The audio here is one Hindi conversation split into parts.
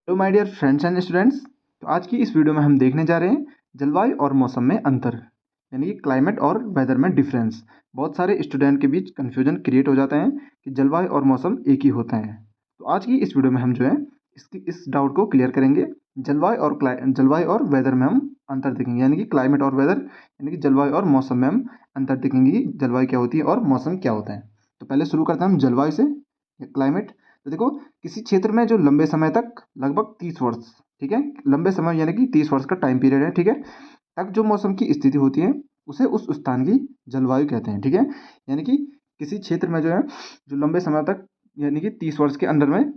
Hello my dear friends and students. तो आज की इस वीडियो में हम देखने जा रहे हैं जलवायु और मौसम में अंतर, यानी कि क्लाइमेट और वेदर में डिफरेंस। बहुत सारे स्टूडेंट के बीच कन्फ्यूजन क्रिएट हो जाता है कि जलवायु और मौसम एक ही होता है। तो आज की इस वीडियो में हम जो है इस डाउट को क्लियर करेंगे। जलवायु और वेदर में हम अंतर देखेंगे, यानी कि क्लाइमेट और वेदर, यानी कि जलवायु और मौसम में हम अंतर देखेंगे कि जलवायु क्या होती है और मौसम क्या होता है। तो पहले शुरू करते हैं हम जलवायु से, क्लाइमेट। तो देखो, किसी क्षेत्र में जो लंबे समय तक, लगभग 30 वर्ष, ठीक है, लंबे समय यानी कि 30 वर्ष का टाइम पीरियड है, ठीक है, तक जो मौसम की स्थिति होती है उसे उस स्थान की जलवायु कहते हैं, ठीक है। यानी कि किसी क्षेत्र में जो है, जो लंबे समय तक, यानी कि 30 वर्ष के अंदर में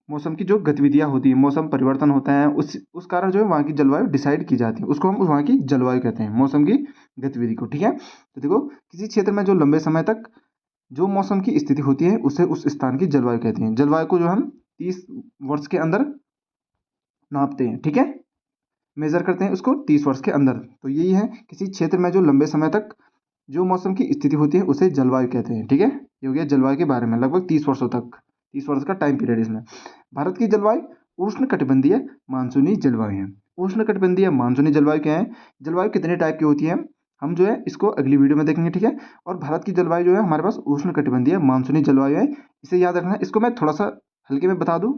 मौसम की जो गतिविधियां होती है, मौसम परिवर्तन होता है, उस कारण जो है वहाँ की जलवायु डिसाइड की जाती है, उसको हम वहाँ की जलवायु कहते हैं, मौसम की गतिविधि को, ठीक है। तो देखो, किसी क्षेत्र में जो लंबे समय तक जो मौसम की स्थिति होती है उसे उस स्थान की जलवायु कहते हैं। जलवायु को जो हम 30 वर्ष के अंदर नापते हैं, ठीक है, मेजर करते हैं उसको 30 वर्ष के अंदर। तो यही है, किसी क्षेत्र में जो लंबे समय तक जो मौसम की स्थिति होती है उसे जलवायु कहते हैं, ठीक है। ये हो गया जलवायु के बारे में, लगभग 30 वर्षों तक, 30 वर्ष का टाइम पीरियड इसमें। भारत की जलवायु उष्ण कटिबंधीय मानसूनी जलवायु है। उष्ण कटिबंधीय मानसूनी जलवायु क्या है? जलवायु कितने टाइप की होती है हम जो है इसको अगली वीडियो में देखेंगे, ठीक है। और भारत की जलवायु जो है हमारे पास उष्ण कटिबंधीय मानसूनी जलवायु है, इसे याद रखना है। इसको मैं थोड़ा सा हल्के में बता दूं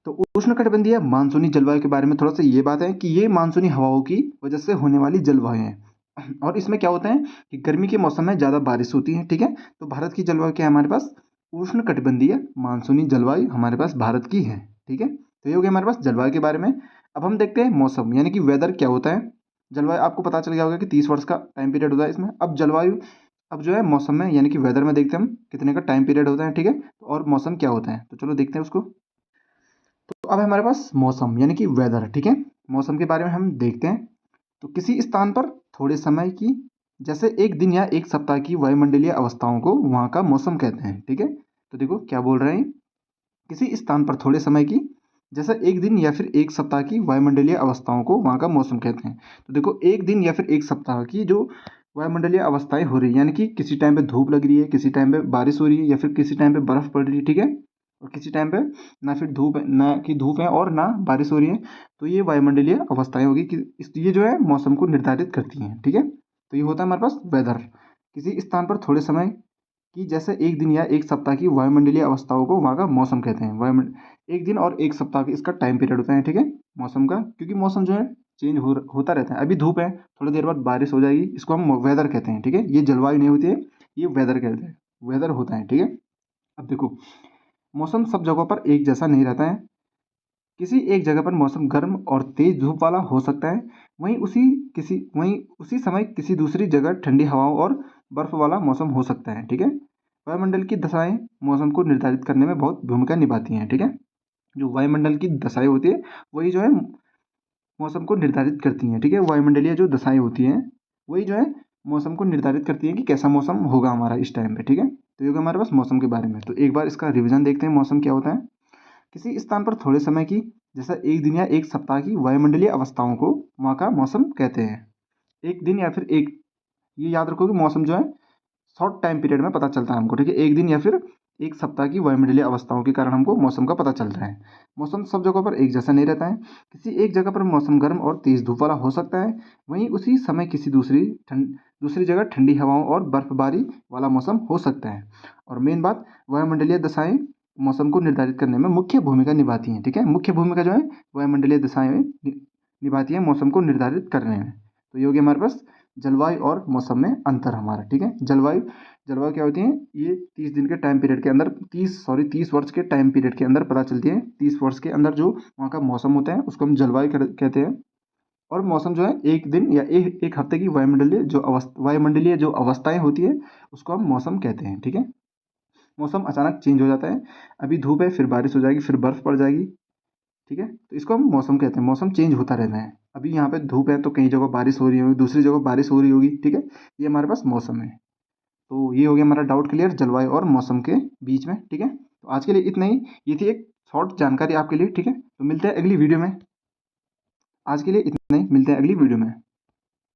तो उष्णकटिबंधीय मानसूनी जलवायु के बारे में थोड़ा सा ये बात है कि ये मानसूनी हवाओं की वजह से होने वाली जलवायु है। और इसमें क्या होता है कि गर्मी के मौसम में ज़्यादा बारिश होती है, ठीक है। तो भारत की जलवायु क्या है हमारे पास? उष्णकटिबंधीय मानसूनी जलवायु हमारे पास भारत की है, ठीक है। तो ये हो गया हमारे पास जलवायु के बारे में। अब हम देखते हैं मौसम, यानी कि वेदर क्या होता है। जलवायु आपको पता चल गया होगा कि 30 वर्ष का टाइम पीरियड होता है इसमें। अब जो है मौसम में, यानी कि वेदर में देखते हैं हम कितने का टाइम पीरियड होता है, ठीक है, और मौसम क्या होता है। तो चलो देखते हैं उसको। तो अब हमारे पास मौसम यानी कि वेदर, ठीक है। मौसम के बारे में हम देखते हैं। तो किसी स्थान पर थोड़े समय की, जैसे एक दिन या एक सप्ताह की वायुमंडलीय अवस्थाओं को वहाँ का मौसम कहते हैं, ठीक है। तो देखो क्या बोल रहे हैं, किसी स्थान पर थोड़े समय की, जैसे एक दिन या फिर एक सप्ताह की वायुमंडलीय अवस्थाओं को वहाँ का मौसम कहते हैं। तो देखो, एक दिन या फिर एक सप्ताह की जो वायुमंडलीय अवस्थाएं हो रही है, यानी कि किसी टाइम पे धूप लग रही है, किसी टाइम पे बारिश हो रही है, या फिर किसी टाइम पे बर्फ पड़ रही है, ठीक है, और किसी टाइम पे ना कि धूप है और ना बारिश हो रही है। तो ये वायुमंडलीय अवस्थाएं होगी कि ये जो है मौसम को निर्धारित करती हैं, ठीक है। तो ये होता है हमारे पास वेदर। किसी स्थान पर थोड़े समय कि जैसे एक दिन या एक सप्ताह की वायुमंडलीय अवस्थाओं को वहाँ का मौसम कहते हैं। एक दिन और एक सप्ताह की इसका टाइम पीरियड होता है, ठीक है, मौसम का। क्योंकि मौसम जो है चेंज होता रहता है। अभी धूप है, थोड़ी देर बाद बारिश हो जाएगी, इसको हम वेदर कहते हैं, ठीक है। ये जलवायु नहीं होती है, ये वेदर कहते हैं, वेदर होता है, ठीक है। अब देखो, मौसम सब जगहों पर एक जैसा नहीं रहता है। किसी एक जगह पर मौसम गर्म और तेज धूप वाला हो सकता है, वहीं उसी समय किसी दूसरी जगह ठंडी हवाओं और बर्फ वाला मौसम हो सकता है, ठीक है। वायुमंडल की दशाएं मौसम को निर्धारित करने में बहुत भूमिका निभाती हैं, ठीक है। जो वायुमंडल की दशाएं होती है वही जो है मौसम को निर्धारित करती हैं, ठीक है। वायुमंडलीय जो दशाएं होती हैं वही जो है मौसम को निर्धारित करती हैं कि कैसा मौसम होगा हमारा इस टाइम पे, ठीक है। तो ये होगा हमारे पास मौसम के बारे में। तो एक बार इसका रिविजन देखते हैं, मौसम क्या होता है। किसी स्थान पर थोड़े समय की, जैसा एक दिन या एक सप्ताह की वायुमंडलीय अवस्थाओं को वहाँ का मौसम कहते हैं। एक दिन या फिर एक, ये याद रखो कि मौसम जो है शॉर्ट टाइम पीरियड में पता चलता है हमको, ठीक है। एक दिन या फिर एक सप्ताह की वायुमंडलीय अवस्थाओं के कारण हमको मौसम का पता चलता है। मौसम सब जगहों पर एक जैसा नहीं रहता है। किसी एक जगह पर मौसम गर्म और तेज धूप वाला हो सकता है, वहीं उसी समय किसी दूसरी जगह ठंडी हवाओं और बर्फबारी वाला मौसम हो सकता है। और मेन बात, वायुमंडलीय दशाएं मौसम को निर्धारित करने में मुख्य भूमिका निभाती हैं, ठीक है। मुख्य भूमिका जो है वायुमंडलीय दशाएं निभाती हैं मौसम को निर्धारित करने में। तो ये हो गया हमारे पास जलवायु और मौसम में अंतर हमारा, ठीक है। जलवायु क्या होती है, ये 30 दिन के टाइम पीरियड के अंदर, 30 वर्ष के टाइम पीरियड के अंदर पता चलती है। 30 वर्ष के अंदर जो वहाँ का मौसम होता है उसको हम जलवायु कहते हैं। और मौसम जो है एक दिन या एक हफ्ते की वायुमंडलीय जो अवस्थाएं होती है उसको हम मौसम कहते हैं, ठीक है। मौसम अचानक चेंज हो जाता है, अभी धूप है फिर बारिश हो जाएगी फिर बर्फ पड़ जाएगी, ठीक है। तो इसको हम मौसम कहते हैं। मौसम चेंज होता रहता है, अभी यहाँ पे धूप है तो कहीं जगह बारिश हो रही होगी, दूसरी जगह बारिश हो रही होगी, ठीक है। ये हमारे पास मौसम है। तो ये हो गया हमारा डाउट क्लियर जलवायु और मौसम के बीच में, ठीक है। तो आज के लिए इतना ही, ये थी एक शॉर्ट जानकारी आपके लिए, ठीक है। तो मिलते हैं अगली वीडियो में। आज के लिए इतना ही, मिलते हैं अगली वीडियो में।